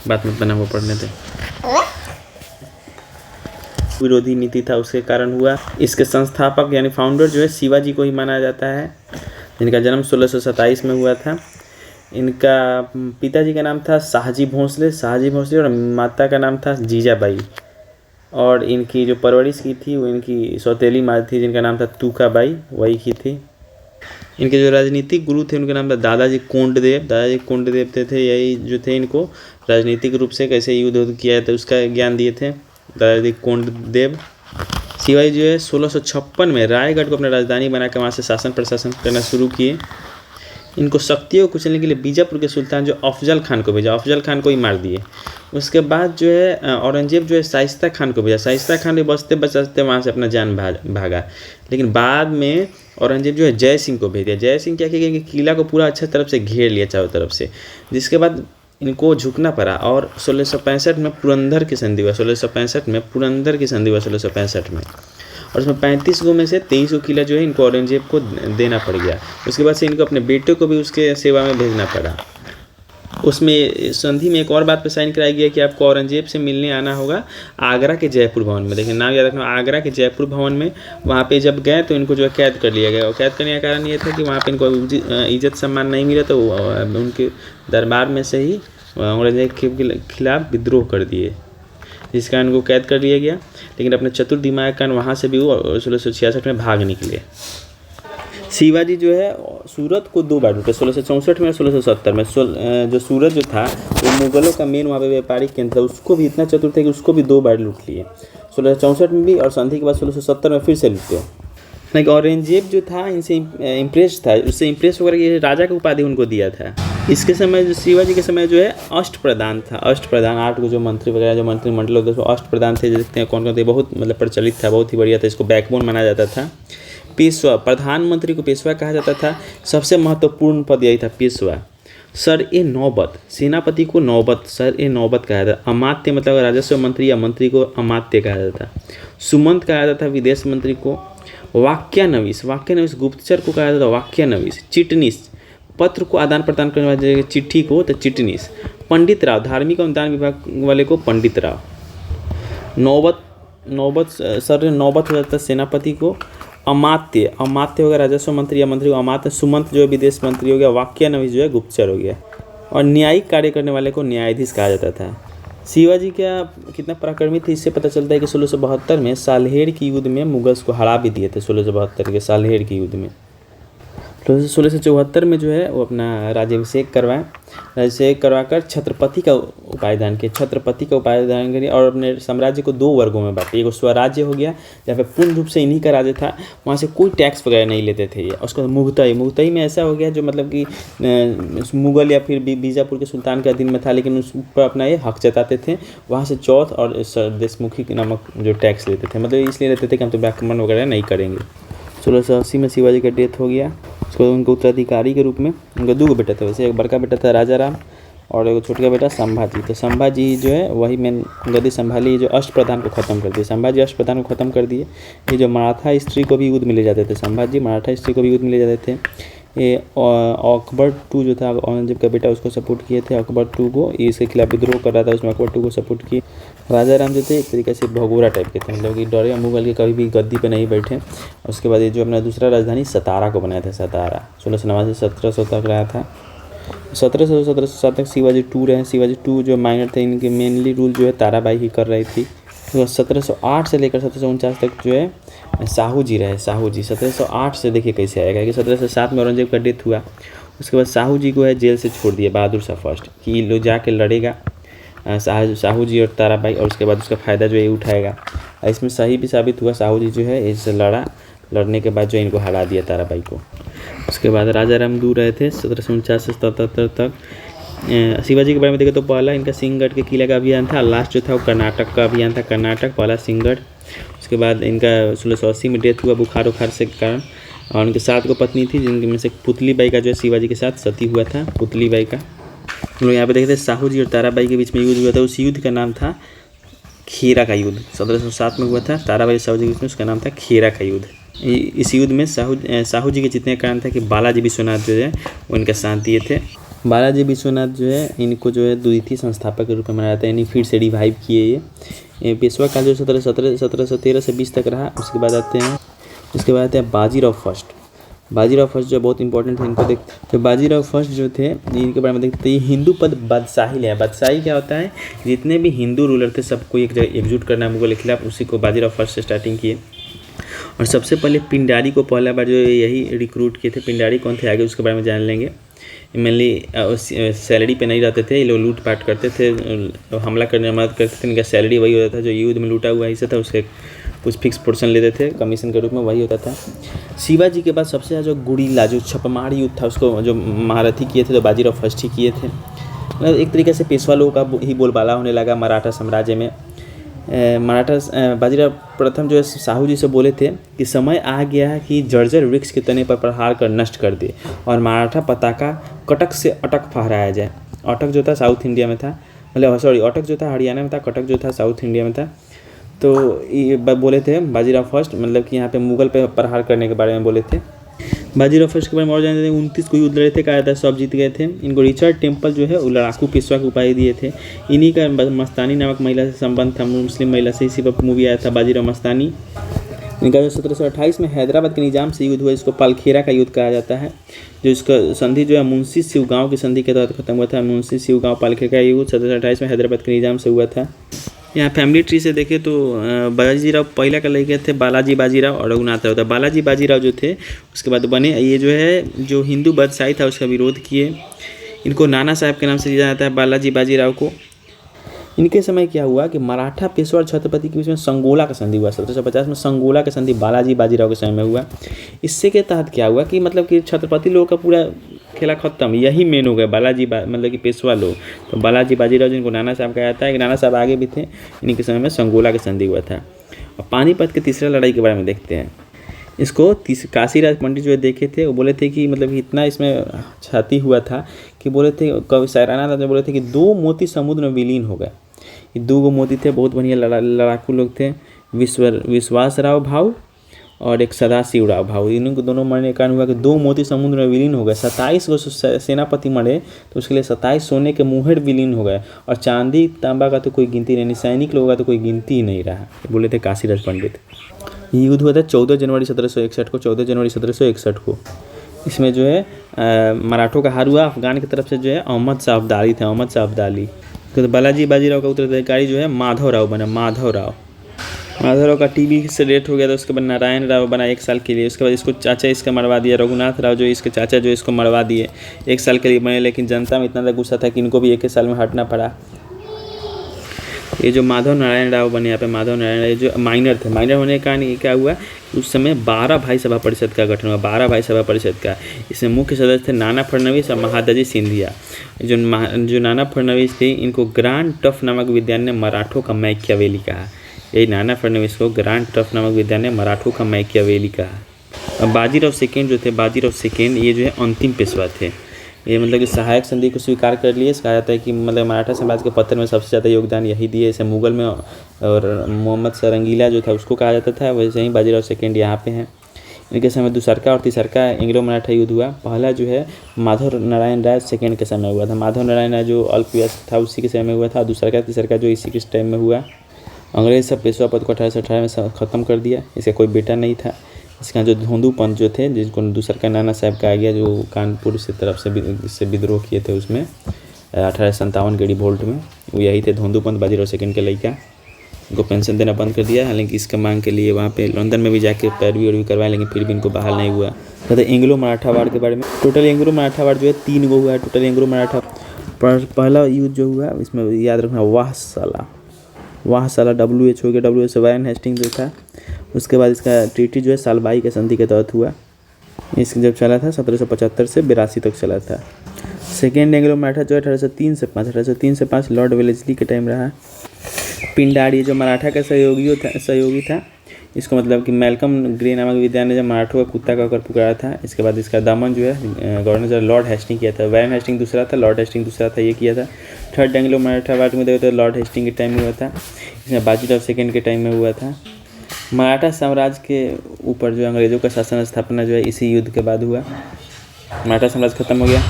बात मत बना, वो पढ़ने थे। विरोधी नीति था उसके कारण हुआ। इसके संस्थापक यानी फाउंडर जो है शिवाजी को ही माना जाता है, जिनका जन्म 1627 में हुआ था। इनका पिताजी का नाम था शाहजी भोसले और माता का नाम था जीजाबाई। और इनकी जो परवरिश की थी वो इनकी सौतेली माँ थी, जिनका नाम था तूकाबाई, वही की थी। इनके जो राजनीतिक गुरु थे उनका नाम था दादाजी कोंडदेव थे। यही जो थे इनको राजनीतिक रूप से कैसे युद्ध किया था उसका ज्ञान दिए थे दादाजी कोंडदेव। शिवाजी जो है 1656 में रायगढ़ को अपना राजधानी बनाकर वहाँ से शासन प्रशासन करना शुरू किए। इनको शक्तियों को कुचलने के लिए बीजापुर के सुल्तान जो अफजल खान को भेजा, अफजल खान को ही मार दिए। उसके बाद जो है औरंगजेब जो है शाइस्ता खान को भेजा, शाइस्ता खान भी बचते बचते वहाँ से अपना जान भागा। लेकिन बाद में औरंगजेब जो है जय सिंह को भेज दिया। जय सिंह क्या किया कि किला को पूरा अच्छा तरफ से घेर लिया चारों तरफ से, जिसके बाद इनको झुकना पड़ा। और 1665 में पुरंदर की संधि हुआ, 1665 में पुरंदर की संधि हुआ 1665 में। और उसमें 35 गो में से 23 गो किला जो है इनको औरंगजेब को देना पड़ गया। उसके बाद से इनको अपने बेटे को भी उसके सेवा में भेजना पड़ा। उसमें संधि में एक और बात पे साइन कराई गया कि आपको औरंगजेब से मिलने आना होगा आगरा के जयपुर भवन में। देखिए नाम याद रखना, आगरा के जयपुर भवन में। वहाँ पे जब गए तो इनको जो है कैद कर लिया गया। और कैद करने का कारण ये था कि वहाँ पे इनको इज्जत सम्मान नहीं मिला, तो उनके दरबार में से ही औरंगजेब के खिलाफ विद्रोह कर दिए, जिस कारण उनको कैद कर लिया गया। लेकिन अपने चतुर दिमाग के कारण वहाँ से भी वो 1666 में भाग निकले। शिवाजी जो है सूरत को 2 बार लूटे, 1664 में और 1670 में। जो सूरत जो था वो मुगलों का मेन वहाँ पे व्यापारिक केंद्र था, उसको भी इतना चतुर थे कि उसको भी 2 बार लूट लिए, 1664 में भी और संधि के बाद 1670 में फिर से लूटे। लेकिन औरंगजेब जो था इनसे इम्प्रेस था, उससे इम्प्रेस होकर के राजा का उपाधि उनको दिया था। इसके समय जो शिवाजी के समय जो है अष्टप्रधान था। अष्टप्रधान 8 को जो मंत्री वगैरह जो मंत्रिमंडल होते हैं उसमें अष्टप्रधान थे, देखते हैं कौन कौन थे। बहुत मतलब प्रचलित था, बहुत ही बढ़िया था, इसको बैकबोन माना जाता था। पेशवा, प्रधानमंत्री को पेशवा कहा जाता था। सबसे महत्वपूर्ण पद यही था पेशवा। सर-ए-नौबत, सेनापति को नौबत सर-ए-नौबत कहा जाता था। अमात्य मतलब राजस्व मंत्री या मंत्री को अमात्य कहा जाता था। सुमंत कहा जाता था विदेश मंत्री को। वाक्यानवीस गुप्तचर को कहा जाता था वाक्यानवीस। चिटनीस, पत्र को आदान प्रदान करने वाले चिट्ठी को तो चिटनीस। पंडित राव, धार्मिक अनुदान विभाग वाले को पंडित राव। नौबत सर-ए-नौबत हो जाता है सेनापति को। अमात्य होगा राजस्व मंत्री या मंत्री को अमात्य। सुमंत जो है विदेश मंत्री हो गया। वाक्यानवीस जो है गुप्तचर हो गया। और न्यायिक कार्य करने वाले को न्यायाधीश कहा जाता था। शिवाजी क्या कितना पराक्रमी थे इससे पता चलता है कि 1672 में सालहेर की युद्ध में मुगल्स को हरा भी दिए थे। 1672 के सालहेर की युद्ध में। 1674 में जो है वो अपना राज्याभिषेक करवाकर छत्रपति का उपाधिदान किया और अपने साम्राज्य को 2 वर्गों में बांटे। एक स्वराज्य हो गया जहाँ पे पूर्ण रूप से इन्हीं का राज्य था, वहाँ से कोई टैक्स वगैरह नहीं लेते थे। उसके बाद मुगतई में ऐसा हो गया जो मतलब कि मुगल या फिर बीजापुर के सुल्तान के अधीन में था, लेकिन उस पर अपना ये हक जताते थे। वहाँ से चौथ और देशमुखी नामक जो टैक्स लेते थे, मतलब इसलिए लेते थे कि हम तो आक्रमण वगैरह नहीं करेंगे। 1680 में शिवाजी का डेथ हो गया। उसके बाद उनके उत्तराधिकारी के रूप में उनका 2 बेटा था। वैसे एक बड़का बेटा था राजा राम और एक छोटा बेटा संभाजी। तो संभाजी जो है वही मेन गद्दी संभाली, जो अष्टप्रधान को ख़त्म कर दिए। संभाजी अष्टप्रधान को ख़त्म कर दिए। ये जो मराठा स्त्री को भी युद्ध में ले जाते थे, संभाजी मराठा स्त्री को भी युद्ध में ले जाते थे। ये अकबर II जो था औरंगजेब का बेटा, उसको सपोर्ट किए थे। अकबर II को इसके खिलाफ विद्रोह कर रहा था, उसमें अकबर II को सपोर्ट किए। राजा राम जो थे एक तरीके से भगोरा टाइप के थे, मतलब कि डरे मुगल के कभी भी गद्दी पे नहीं बैठे। उसके बाद ये जो अपना दूसरा राजधानी सतारा को बनाया था, सतारा 1689 से 1700 तक रहा था। 1700 तक शिवाजी II रहे। शिवाजी II जो माइनर थे, इनके मेनली रूल जो है ताराबाई ही कर रही थी। 1708 से लेकर 1749 तक जो है साहू जी रहे। साहू जी 1708 से देखिए कैसे आएगा कि 1707 में औरंगजेब का डेथ हुआ। उसके बाद साहू जी को है जेल से छोड़ दिया बहादुर शाह फर्स्ट कि लो जाके लड़ेगा साहू जी और ताराबाई, और उसके बाद उसका फ़ायदा जो है उठाएगा। इसमें सही भी साबित हुआ। साहू जी जो है इससे लड़ने के बाद जो इनको हरा दिया ताराबाई को। उसके बाद राजा राम II रहे थे 1749 से 1777 तक। शिवाजी के बारे में देखें तो पहला इनका सिंहगढ़ के किले का अभियान था। लास्ट जो था वो कर्नाटक का अभियान था, कर्नाटक पहला सिंहगढ़। उसके बाद इनका 1680 में डेथ हुआ बुखार से कारण। और उनके 7 को पत्नी थी, जिनके में से पुतली बाई का जो है शिवाजी के साथ सती हुआ था, पुतली बाई का। हम लोग यहाँ पे देखते हैं साहू जी और ताराबाई के बीच में युद्ध हुआ था। उस युद्ध का नाम था खेरा का युद्ध, 1707 में हुआ था। ताराबाई साहू जी के बीच में उसका नाम था खेरा का युद्ध। इस युद्ध में साहू जी के जितने कारण था कि बालाजी विश्वनाथ जो है वो इनका साथ दिए थे। बालाजी विश्वनाथ जो है इनको जो है द्वितीय संस्थापक के रूप में माना जाता है, यानी फिर से रिवाइव किए ये पेशवा काल जो 1713 से 20 तक रहा। उसके बाद आते हैं बाजीराव फर्स्ट। बाजीराव फर्स्ट जो बहुत इंपॉर्टेंट है, इनको देखते हैं। तो बाजीराव फर्स्ट जो थे इनके बारे में देखते हैं। ये हिंदू पद बादशाही है। बादशाही क्या होता है, जितने भी हिंदू रूलर थे सबको एक जगह एकजुट करना मुगल के खिलाफ, उसी को बाजीराव फर्स्ट से स्टार्टिंग किए। और सबसे पहले पिंडारी को पहला बार जो यही रिक्रूट किए थे। पिंडारी कौन थे आगे उसके बारे में जान लेंगे। मेनली सैलरी पे नहीं रहते थे, ये लोग लूट पाट करते थे, हमला करने में मदद करते थे। इनका सैलरी वही होता था जो युद्ध में लूटा हुआ हिस्सा था, उसके कुछ फिक्स पोर्शन लेते थे कमीशन के रूप में, वही होता था। शिवाजी के बाद सबसे ज़्यादा जो गुड़ीला जो छपमार युद्ध था उसको जो महारथी किए थे तो बाजीराव फर्स्ट ही किए थे। मतलब एक तरीके से पेशवा लोगों का ही बोलबाला होने लगा मराठा साम्राज्य में। बाजीराव प्रथम जो है साहू जी से बोले थे कि समय आ गया है कि जर्जर वृक्ष के तने पर प्रहार कर नष्ट कर दे और मराठा पताका कटक से अटक फहराया जाए। अटक जो था साउथ इंडिया में था, मतलब सॉरी अटक जो था हरियाणा में था, कटक जो था साउथ इंडिया में था। तो ये बोले थे बाजीराव फर्स्ट, मतलब कि यहाँ पे मुगल पे प्रहार करने के बारे में बोले थे। बाजीराव फर्स्ट के बारे में और जानते थे। 29 को युद्ध लड़े थे, कहा जाता है सब जीत गए थे। इनको रिचर्ड टेम्पल जो है वो लड़ाकू पेशवा की उपाधि दिए थे। इन्हीं का मस्तानी नामक महिला से संबंध था, मुस्लिम महिला से। इसी पर मूवी आया था बाजीराव मस्तानी। इनका जो 1728 में हैदराबाद के निजाम से युद्ध हुआ, इसको पालखेरा का युद्ध कहा जाता है। जो इसका संधि जो है मुंशी शिवगांव की संधि के तहत खत्म हुआ था। मुंशी शिवगांव पालखेरा का युद्ध 1728 में हैदराबाद के निजाम से हुआ था। यहाँ फैमिली ट्री से देखें तो बाजीराव पहला का लगे थे बालाजी बाजीराव और रघुनाथ राव था। बालाजी बाजीराव जो थे उसके बाद बने ये जो है जो हिंदू बादशाही था उसका विरोध किए। इनको नाना साहब के नाम से लिया जाता है बालाजी बाजीराव को। इनके समय क्या हुआ कि मराठा पेशवा और छत्रपति के बीच में संगोला का संधि हुआ। 1750 में संगोला का संधि बालाजी बाजीराव के समय में हुआ। इससे के तहत क्या हुआ कि मतलब कि छत्रपति लोगों का पूरा खेला खत्म, यही मेन हो गया मतलब कि पेशवा लोग। तो बालाजी बाजीराव जिनको नाना साहब कहा जाता है कि नाना साहब आगे भी थे, इन्हीं के समय में संगोला का संधि हुआ था। और पानीपत के तीसरा लड़ाई के बारे में देखते हैं। इसको काशीराज पंडित जो देखे थे वो बोले थे कि मतलब इतना इसमें क्षति हुआ था कि बोले थे कवि शायराना था जो बोले थे कि 2 मोती समुद्र में विलीन हो गए। ये 2 मोती थे, बहुत बढ़िया लड़ाकू लोग थे। विश्वास राव भाव और एक सदाशिव राव भाव, इन्हीं को दोनों मरने के कारण हुआ कि 2 मोती समुद्र में विलीन हो गए। 27 को सेनापति मरे तो उसके लिए 27 सोने के मुहर विलीन हो गए। और चांदी तांबा का तो कोई गिनती नहीं, सैनिक लोगों का तो कोई गिनती ही नहीं रहा, बोले थे काशीराज पंडित। ये युद्ध हुआ था 14 जनवरी 1761 को। 14 जनवरी 1761 को इसमें जो है मराठों का हार हुआ। अफगान की तरफ से जो है अहमद शाह अब्दाली थे, अहमद शाह अब्दाली। तो बालाजी बाजीराव का उत्तराधिकारी जो है माधव राव बना। माधव राव का टीबी से डेथ हो गया था। उसके बाद नारायण राव बना 1 साल के लिए। उसके बाद इसको चाचा इसका मरवा दिया। रघुनाथ राव जो इसके चाचा जो इसको मरवा दिए, 1 साल के लिए बने। लेकिन जनता में इतना ज़्यादा गुस्सा था कि इनको भी 1 साल में हटना पड़ा। ये जो माधव नारायण राव बने, यहाँ पे माधव नारायण राव जो माइनर थे, माइनर होने के कारण ये क्या हुआ उस समय 12 भाई सभा परिषद का गठन हुआ। 12 भाई सभा परिषद का। इसमें मुख्य सदस्य थे नाना फडणवीस और महादजी सिंधिया। जो नाना फडणवीस थे इनको ग्रांड टफ नामक विद्वान ने मराठों का मैकियावेली कहा। यही नाना फडणवीस को ग्रांड टफ नामक विद्वान ने मराठों का मैकियावेली कहा। अब बाजीराव सेकेंड जो थे, बाजीराव सेकेंड ये जो है अंतिम पेशवा थे। ये मतलब कि सहायक संधि को स्वीकार कर लिए। कहा जाता है कि मतलब मराठा समाज के पतन में सबसे ज़्यादा योगदान यही दिए। जैसे मुगल में और मोहम्मद सरंगीला जो था उसको कहा जाता था, वैसे ही बाजीराव सेकेंड यहाँ पे हैं। इनके समय दूसरका और तीसरका एंग्लो मराठा युद्ध हुआ। पहला जो है माधव नारायण राय सेकेंड के समय हुआ था। माधव नारायण राय जो अल्पवयस्क था उसी के समय में हुआ था। दूसरका तीसरका जो इसी के टाइम में हुआ। अंग्रेज सब पेशवा पद को 1818 में ख़त्म कर दिया। इसका कोई बेटा नहीं था। इसका जो धोंदू पंथ जो थे, जिनको दूसरका नाना साहब कहा गया, जो कानपुर से तरफ से विद्रोह किए थे उसमें 1857 के रिवोल्ट में, वो यही थे धोंदू पंथ। बाजीराव सेकेंड के लड़का। इनको पेंशन देना बंद कर दिया। हालांकि इसका मांग के लिए वहाँ पे लंदन में भी जाके पैरवी और करवाए, लेकिन फिर भी इनको बहाल नहीं हुआ। कहते एंग्लो मराठा वार के बारे में। टोटल एंग्लो मराठा वार जो है 3 गो हुआ है। टोटल एंग्लो मराठा पहला युद्ध जो हुआ इसमें याद रखना वाह साला WH हो गया। WH वैरन हेस्टिंग जो था। उसके बाद इसका ट्रीटी जो है सालबाई के संधि के तहत हुआ। इसका जब चला था 1775 से 82 तक चला था। सेकेंड एंग्लो मराठा जो है 1803 से 5 लॉर्ड वेलेस्ली के टाइम रहा। पिंडारी जो मराठा का सहयोगी था, इसको मतलब कि मैल्कम ग्रे नामक विद्वान ने जब मराठों का कुत्ता कहकर पुकारा था। इसके बाद इसका दमन जो है गवर्नर जनरल लॉर्ड हेस्टिंग किया था। वैरन हेस्टिंग दूसरा था, लॉर्ड हेस्टिंग दूसरा था, ये किया था। थर्ड एंग्लो मराठा वार में देखो तो लॉर्ड हेस्टिंग के टाइम में हुआ था। इसमें बाजीराव सेकेंड के टाइम में हुआ था। मराठा साम्राज्य के ऊपर जो अंग्रेज़ों का शासन स्थापना जो है इसी युद्ध के बाद हुआ। मराठा साम्राज्य खत्म हो गया।